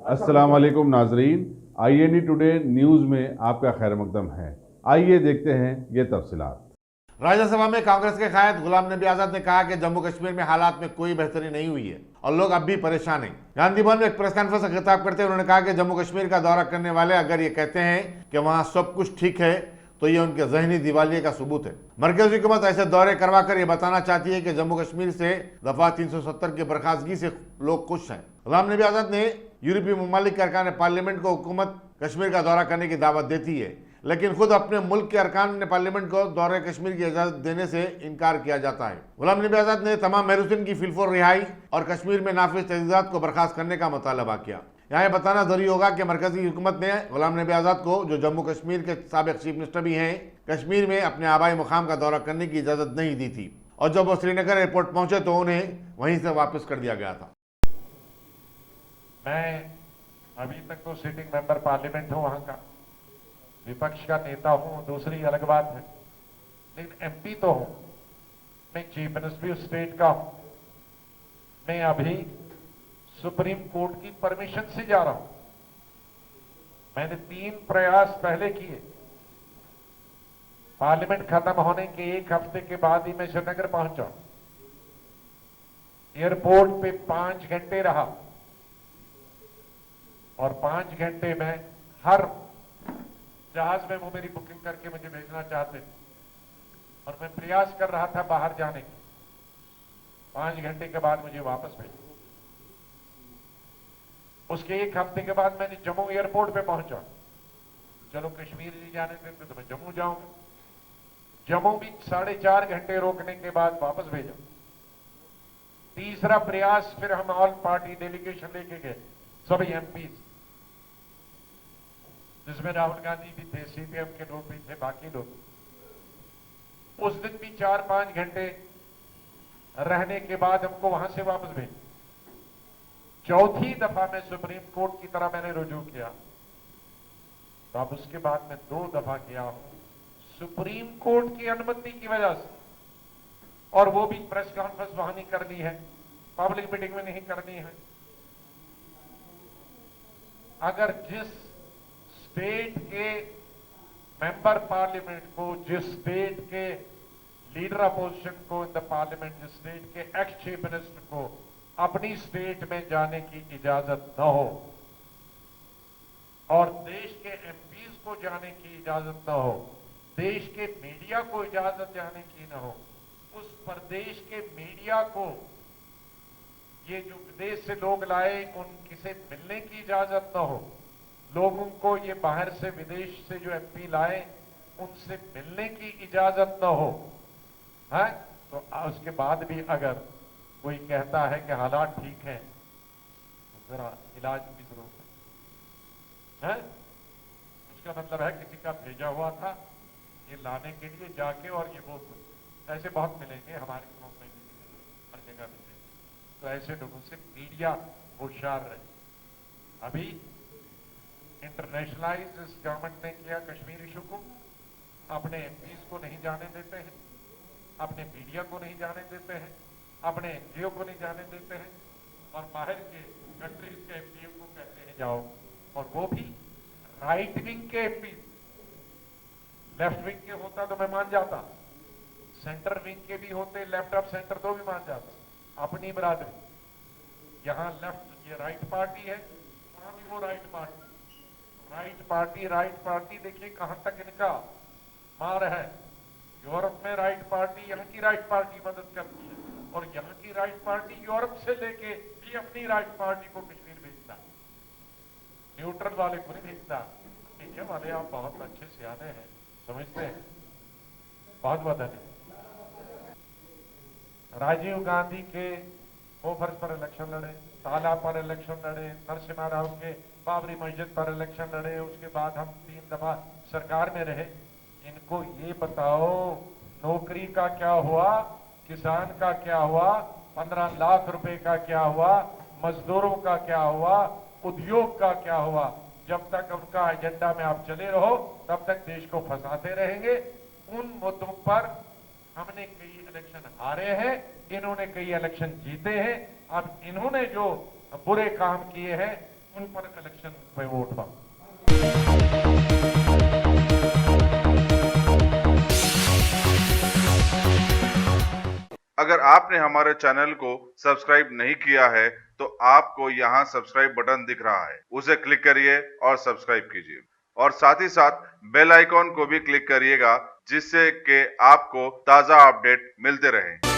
अस्सलाम वालेकुम नाजरीन, INE टुडे न्यूज़ में आपका खैर मकदम है। आइए देखते हैं ये तफसीलात। राज्यसभा में कांग्रेस के कायद गुलाम नबी आजाद ने कहा कि जम्मू कश्मीर में हालात में कोई बेहतरी नहीं हुई है और लोग अब भी परेशान हैं। गांधी भवन में एक प्रेस कॉन्फ्रेंस से खिताब करते हुए उन्होंने कहा कि जम्मू कश्मीर का दौरा करने वाले अगर ये कहते हैं कि वहां सब कुछ ठीक है तो ये उनके जहनी दिवालिये का सबूत है। मरकजी हुकूमत ऐसे दौरे करवाकर ये बताना चाहती है कि जम्मू कश्मीर से दफा 370 की बर्खास्तगी से लोग खुश हैं। गुलाम नबी आजाद ने यूरोपीय ममालिक के अरकान पार्लियामेंट को हुकूमत कश्मीर का दौरा करने की दावत देती है, लेकिन खुद अपने मुल्क के अरकान ने पार्लियामेंट को दौरे कश्मीर की इजाजत देने से इनकार किया जाता है। गुलाम नबी आजाद ने तमाम महरूसिन की फिलफोर रिहाई और कश्मीर में नाफिज तजदीदात को बर्खास्त करने का मुतालबा किया। यहाँ यह बताना जरूरी होगा कि मरकजी हुकूमत ने गुलाम नबी आजाद को, जो जम्मू कश्मीर के साबिक चीफ मिनिस्टर भी हैं, कश्मीर में अपने आबाई मुकाम का दौरा करने की इजाजत नहीं दी थी और जब वो श्रीनगर एयरपोर्ट पहुंचे तो उन्हें वहीं से वापस कर दिया गया था। मैं अभी तक तो सिटिंग मेंबर पार्लियामेंट हूं, वहां का विपक्ष का नेता हूं, दूसरी अलग बात है, लेकिन MP तो हूं। मैं चीफ मिनिस्टर ऑफ स्टेट का हूं। मैं अभी सुप्रीम कोर्ट की परमिशन से जा रहा हूं। मैंने 3 प्रयास पहले किए। पार्लियामेंट खत्म होने के 1 हफ्ते के बाद ही मैं श्रीनगर पहुंचा। एयरपोर्ट पे 5 घंटे रहा और 5 घंटे में हर जहाज में वो मेरी बुकिंग करके मुझे भेजना चाहते थे और मैं प्रयास कर रहा था बाहर जाने की। 5 घंटे के बाद मुझे वापस भेजा। उसके 1 हफ्ते के बाद मैंने जम्मू एयरपोर्ट पे पहुंचा। चलो कश्मीर नहीं जाने देते तो मैं जम्मू जाऊंगा। जम्मू भी 4.5 घंटे रोकने के बाद वापस भेजा। तीसरा प्रयास फिर हम ऑल पार्टी डेलीगेशन लेके गए, सभी MPs, जिसमें राहुल गांधी भी थे, CPM के लोग भी थे, बाकी लोग। उस दिन भी 4-5 घंटे रहने के बाद हमको वहां से वापस भेजा। चौथी दफा मैं सुप्रीम कोर्ट की तरह मैंने रुजू किया, तो अब उसके बाद मैं 2 दफा गया हूं सुप्रीम कोर्ट की अनुमति की वजह से, और वो भी प्रेस कॉन्फ्रेंस वहां नहीं करनी है, पब्लिक मीटिंग में नहीं करनी है। अगर जिस स्टेट के मेंबर पार्लियामेंट को, जिस स्टेट के लीडर अपोजिशन को इन द पार्लियामेंट, जिस स्टेट के एक्स चीफ मिनिस्टर को अपनी स्टेट में जाने की इजाजत न हो और देश के MPs को जाने की इजाजत न हो, देश के मीडिया को इजाजत जाने की न हो, उस प्रदेश के मीडिया को ये जो विदेश से लोग लाए उनकी से मिलने की इजाजत न हो, लोगों को ये बाहर से विदेश से जो MP लाए उनसे मिलने की इजाजत न हो, है तो उसके बाद भी अगर कोई कहता है कि हालात ठीक हैं तो जरा इलाज की जरूरत है, उसका मतलब है किसी का भेजा हुआ था ये लाने के लिए जाके, और ये वो ऐसे बहुत मिलेंगे हमारे गांव में, हर जगह मिलेंगे। तो ऐसे लोगों से मीडिया होशियार रहे। अभी इंटरनेशनलाइज इस गवर्नमेंट ने किया कश्मीर इशू को, अपने MPs को नहीं जाने देते हैं, अपने मीडिया को नहीं जाने देते हैं, अपने NGO को नहीं जाने देते हैं, और बाहर के कंट्रीज के MP को कहते हैं जाओ, और वो भी राइट विंग के MP। लेफ्ट विंग के होता तो मैं मान जाता, सेंटर विंग के भी होते, लेफ्ट ऑफ सेंटर तो भी मान जाता। अपनी बरादरी, यहाँ लेफ्ट ये राइट पार्टी है, वहां भी वो राइट पार्टी। देखिए कहां तक इनका मार है। यूरोप में राइट पार्टी, यहाँ की राइट पार्टी मदद करती है, और यहाँ की राइट पार्टी यूरोप से लेके भी अपनी राइट पार्टी को कश्मीर भेजता है, न्यूट्रल वाले को नहीं भेजता। इंडिया वाले आप बहुत अच्छे सियाने हैं, समझते हैं, बहुत धन्यवाद। राजीव गांधी के ओफर्स पर इलेक्शन लड़े, तालाब पर इलेक्शन लड़े, नरसिम्हा राव के बाबरी मस्जिद पर इलेक्शन लड़े, उसके बाद हम 3 दफा सरकार में रहे। इनको ये बताओ नौकरी का क्या हुआ, किसान का क्या हुआ, 15 लाख रुपए का क्या हुआ, मजदूरों का क्या हुआ, उद्योग का क्या हुआ। जब तक उनका एजेंडा में आप चले रहो तब तक देश को फंसाते रहेंगे। उन मुद्दों पर हमने कई इलेक्शन हारे हैं, इन्होंने कई इलेक्शन जीते हैं। अब इन्होंने जो बुरे काम किए हैं उन पर इलेक्शन में वोट मांग। अगर आपने हमारे चैनल को सब्सक्राइब नहीं किया है तो आपको यहाँ सब्सक्राइब बटन दिख रहा है, उसे क्लिक करिए और सब्सक्राइब कीजिए और साथ ही साथ बेल आइकॉन को भी क्लिक करिएगा जिससे कि आपको ताज़ा अपडेट मिलते रहें।